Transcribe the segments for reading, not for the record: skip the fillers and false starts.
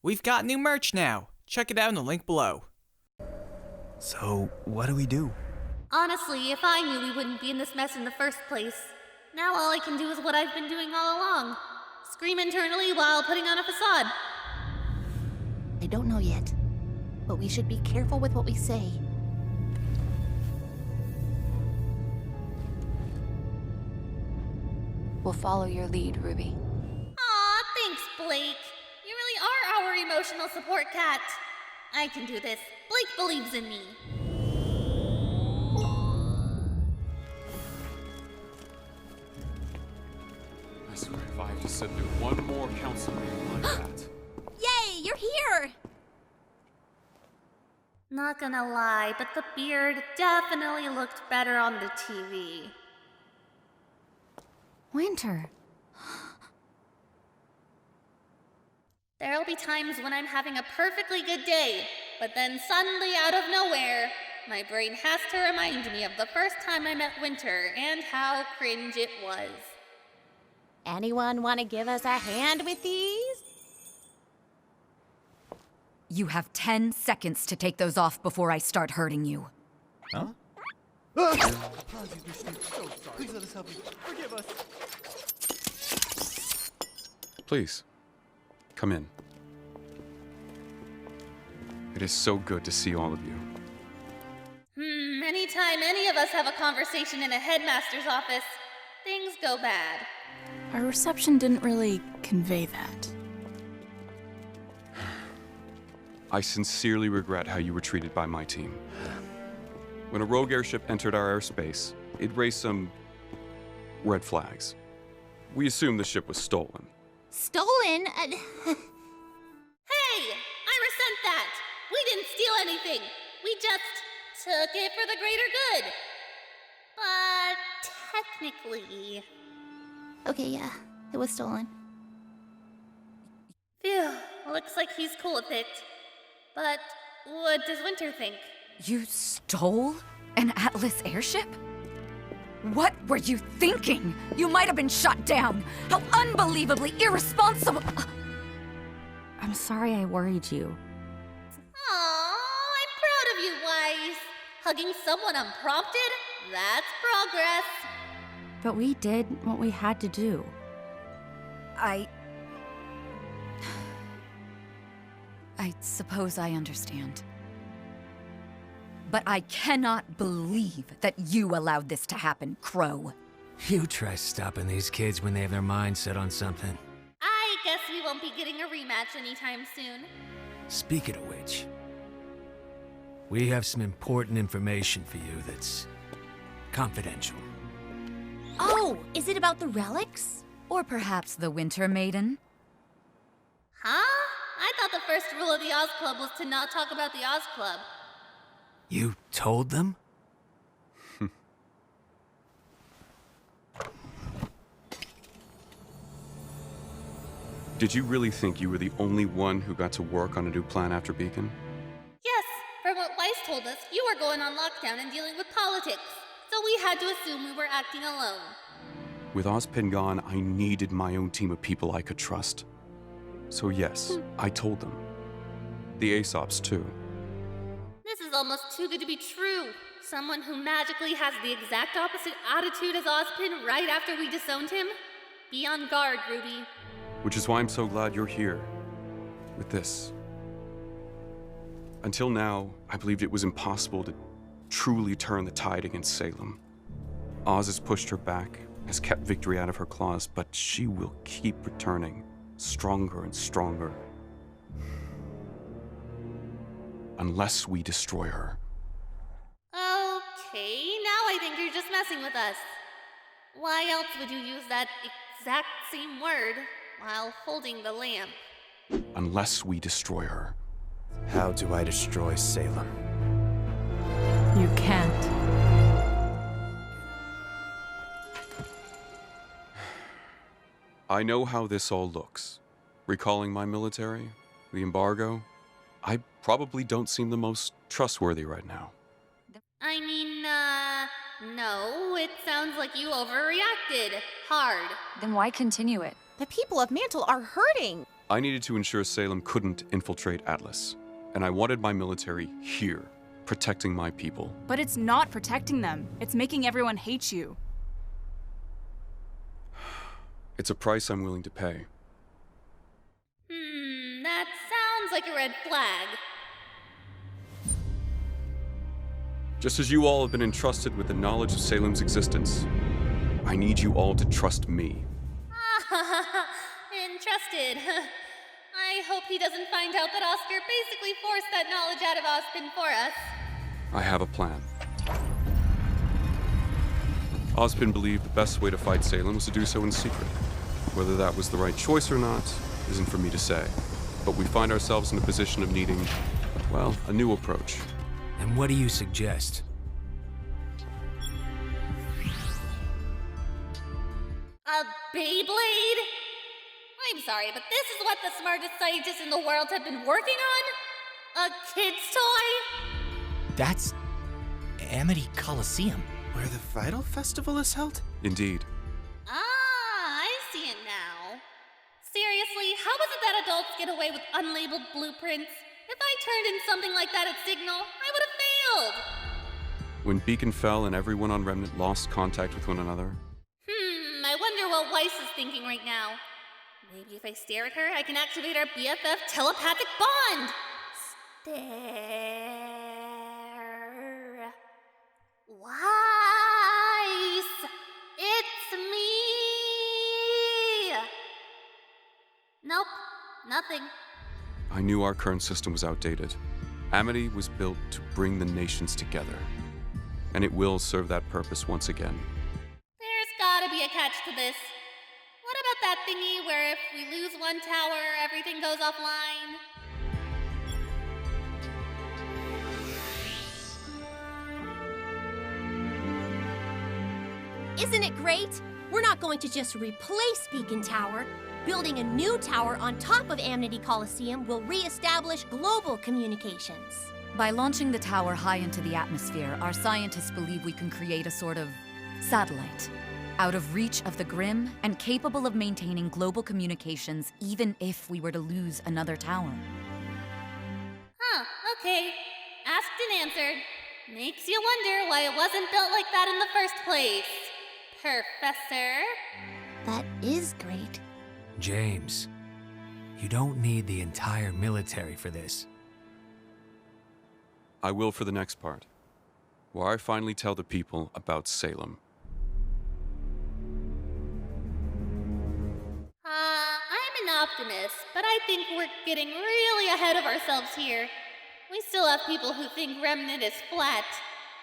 We've got new merch now. Check it out in the link below. So, what do we do? Honestly, if I knew we wouldn't be in this mess in the first place. Now all I can do is what I've been doing all along. Scream internally while putting on a facade. I don't know yet, but we should be careful with what we say. We'll follow your lead, Ruby. Aw, thanks, Blake. You really are our emotional support cat. I can do this. Blake believes in me. I swear if I have to sit through one more council meeting like that. Yay, you're here! Not gonna lie, but the beard definitely looked better on the TV. Winter. There'll be times when I'm having a perfectly good day, but then suddenly out of nowhere, my brain has to remind me of the first time I met Winter and how cringe it was. Anyone want to give us a hand with these? You have 10 seconds to take those off before I start hurting you. Huh? Please let us help you. Forgive us. Please, come in. It is so good to see all of you. Anytime any of us have a conversation in a headmaster's office, things go bad. Our reception didn't really convey that. I sincerely regret how you were treated by my team. When a rogue airship entered our airspace, it raised some red flags. We assumed the ship was stolen. Stolen? Hey! I resent that! We didn't steal anything! We just took it for the greater good! But technically... Okay, yeah, it was stolen. Phew, looks like he's cool with it. But what does Winter think? You stole an Atlas airship? What were you thinking? You might have been shot down. How unbelievably irresponsible. I'm sorry I worried you. Aww, I'm proud of you, Wise. Hugging someone unprompted? That's progress. But we did what we had to do. I suppose I understand. But I cannot believe that you allowed this to happen, Crow. You try stopping these kids when they have their minds set on something. I guess we won't be getting a rematch anytime soon. Speaking of which, we have some important information for you that's confidential. Oh, is it about the relics? Or perhaps the Winter Maiden? Huh? I thought the first rule of the Oz Club was to not talk about the Oz Club. You told them? Did you really think you were the only one who got to work on a new plan after Beacon? Yes, from what Weiss told us, you were going on lockdown and dealing with politics. So we had to assume we were acting alone. With Ozpin gone, I needed my own team of people I could trust. So yes, I told them. The Aesops too. This is almost too good to be true. Someone who magically has the exact opposite attitude as Ozpin right after we disowned him? Be on guard, Ruby. Which is why I'm so glad you're here. With this. Until now, I believed it was impossible to truly turn the tide against Salem. Oz has pushed her back, has kept victory out of her claws, but she will keep returning, stronger and stronger. Unless we destroy her. Okay, now I think you're just messing with us. Why else would you use that exact same word while holding the lamp? Unless we destroy her. How do I destroy Salem? You can't. I know how this all looks. Recalling my military, the embargo, I probably don't seem the most trustworthy right now. I mean, no, it sounds like you overreacted. Hard. Then why continue it? The people of Mantle are hurting. I needed to ensure Salem couldn't infiltrate Atlas, and I wanted my military here, protecting my people. But it's not protecting them. It's making everyone hate you. It's a price I'm willing to pay. That sounds like a red flag. Just as you all have been entrusted with the knowledge of Salem's existence, I need you all to trust me. Entrusted. I hope he doesn't find out that Oscar basically forced that knowledge out of Ozpin for us. I have a plan. Ozpin believed the best way to fight Salem was to do so in secret. Whether that was the right choice or not isn't for me to say. But we find ourselves in a position of needing, well, a new approach. And what do you suggest? A Beyblade? I'm sorry, but this is what the smartest scientists in the world have been working on? A kid's toy? That's Amity Coliseum. Where the Vital Festival is held? Indeed. Ah, I see it now. Seriously, how is it that adults get away with unlabeled blueprints? If I turned in something like that at Signal, I would have failed. When Beacon fell and everyone on Remnant lost contact with one another, I wonder what Weiss is thinking right now. Maybe if I stare at her, I can activate our BFF telepathic bond. Stare. Weiss! It's me! Nope, nothing. I knew our current system was outdated. Amity was built to bring the nations together, and it will serve that purpose once again. There's gotta be a catch to this. What about that thingy where if we lose one tower, everything goes offline? Isn't it great? We're not going to just replace Beacon Tower. Building a new tower on top of Amity Coliseum will re-establish global communications. By launching the tower high into the atmosphere, our scientists believe we can create a sort of satellite, out of reach of the Grim and capable of maintaining global communications even if we were to lose another tower. Huh, okay. Asked and answered. Makes you wonder why it wasn't built like that in the first place. Professor? That is great. James, you don't need the entire military for this. I will for the next part, where I finally tell the people about Salem. I'm an optimist, but I think we're getting really ahead of ourselves here. We still have people who think Remnant is flat.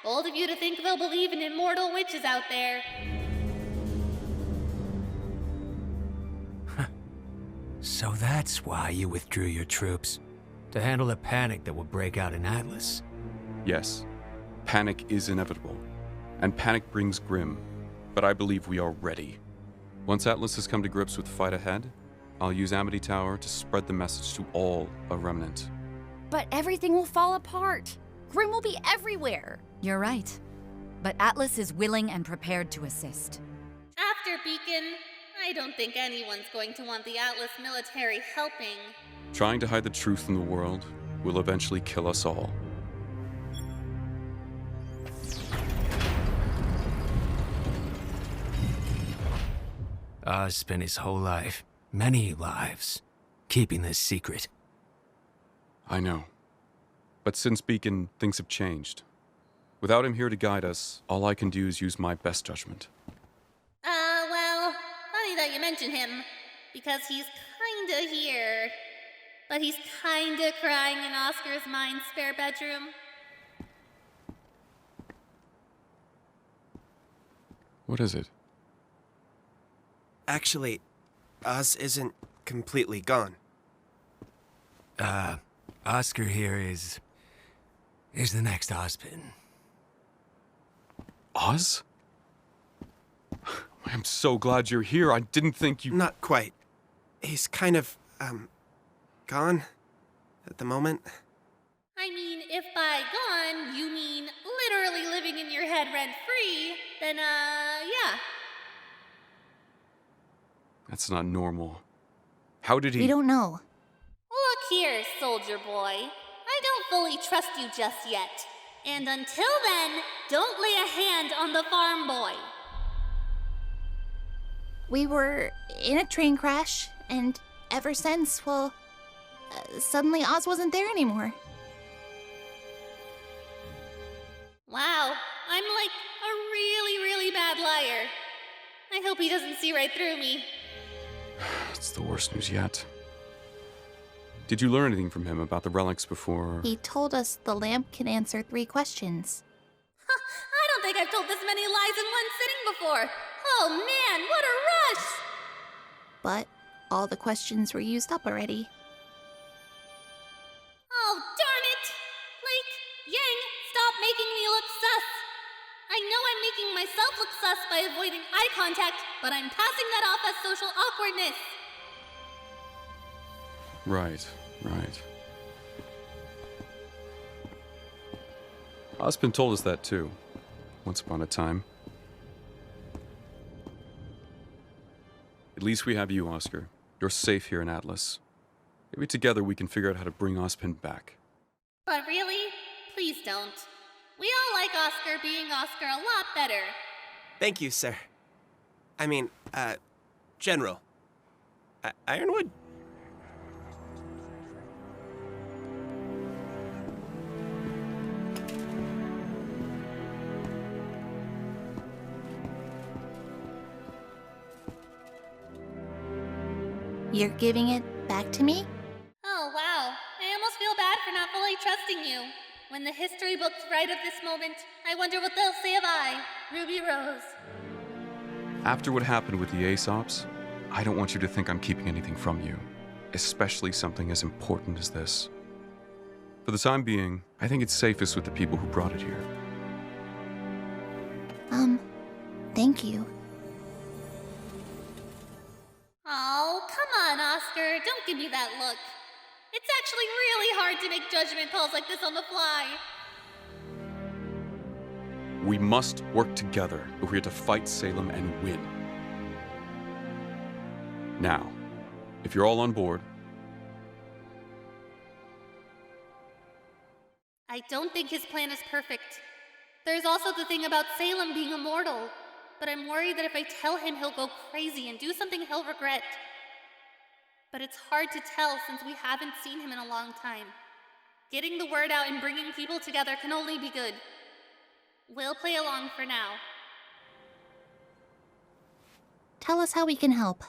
Bold of you to think they'll believe in immortal witches out there. So that's why you withdrew your troops? To handle a panic that will break out in Atlas? Yes, panic is inevitable, and panic brings Grim, but I believe we are ready. Once Atlas has come to grips with the fight ahead, I'll use Amity Tower to spread the message to all of Remnant. But everything will fall apart. Grim will be everywhere. You're right. But Atlas is willing and prepared to assist. After Beacon, I don't think anyone's going to want the Atlas military helping. Trying to hide the truth in the world will eventually kill us all. Oz spent his whole life, many lives, keeping this secret. I know. But since Beacon, things have changed. Without him here to guide us, all I can do is use my best judgment. Well, funny that you mention him, because he's kinda here. But he's kinda crying in Oscar's mind's spare bedroom. What is it? Actually, Oz isn't completely gone. Oscar here is the next Ozpin. Oz? I'm so glad you're here. I didn't think you... Not quite. He's kind of, gone at the moment. I mean, if by gone you mean literally living in your head rent-free, then, yeah. That's not normal. How did he? We don't know. Look here, soldier boy. I don't fully trust you just yet. And until then, don't lay a hand on the farm boy. We were in a train crash, and ever since, well, suddenly Oz wasn't there anymore. Wow, I'm like a really, really bad liar. I hope he doesn't see right through me. It's the worst news yet. Did you learn anything from him about the relics before? He told us the lamp can answer 3 questions. I don't think I've told this many lies in one sitting before. Oh man, what a rush! But all the questions were used up already. Oh, darn it! Like, Yang, stop making me look sus! I know I'm making myself look sus by avoiding eye contact, but I'm passing that off as social awkwardness. Right. Ospin told us that too, once upon a time. At least we have you, Oscar. You're safe here in Atlas. Maybe together we can figure out how to bring Ospin back. But really? Please don't. We all like Oscar being Oscar a lot better. Thank you, sir. I mean, General. Ironwood? You're giving it back to me? Oh, wow. I almost feel bad for not fully trusting you. When the history books write of this moment, I wonder what they'll say of I, Ruby Rose. After what happened with the Aesops, I don't want you to think I'm keeping anything from you, especially something as important as this. For the time being, I think it's safest with the people who brought it here. Thank you. Oh, come on, Oscar. Don't give me that look. It's actually really hard to make judgment calls like this on the fly. We must work together if we are to fight Salem and win. Now, if you're all on board... I don't think his plan is perfect. There's also the thing about Salem being immortal. But I'm worried that if I tell him, he'll go crazy and do something he'll regret. But it's hard to tell since we haven't seen him in a long time. Getting the word out and bringing people together can only be good. We'll play along for now. Tell us how we can help.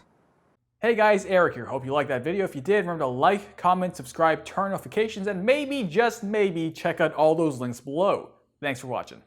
Hey guys, Eric here. Hope you liked that video. If you did, remember to like, comment, subscribe, turn notifications, and maybe, just maybe, check out all those links below. Thanks for watching.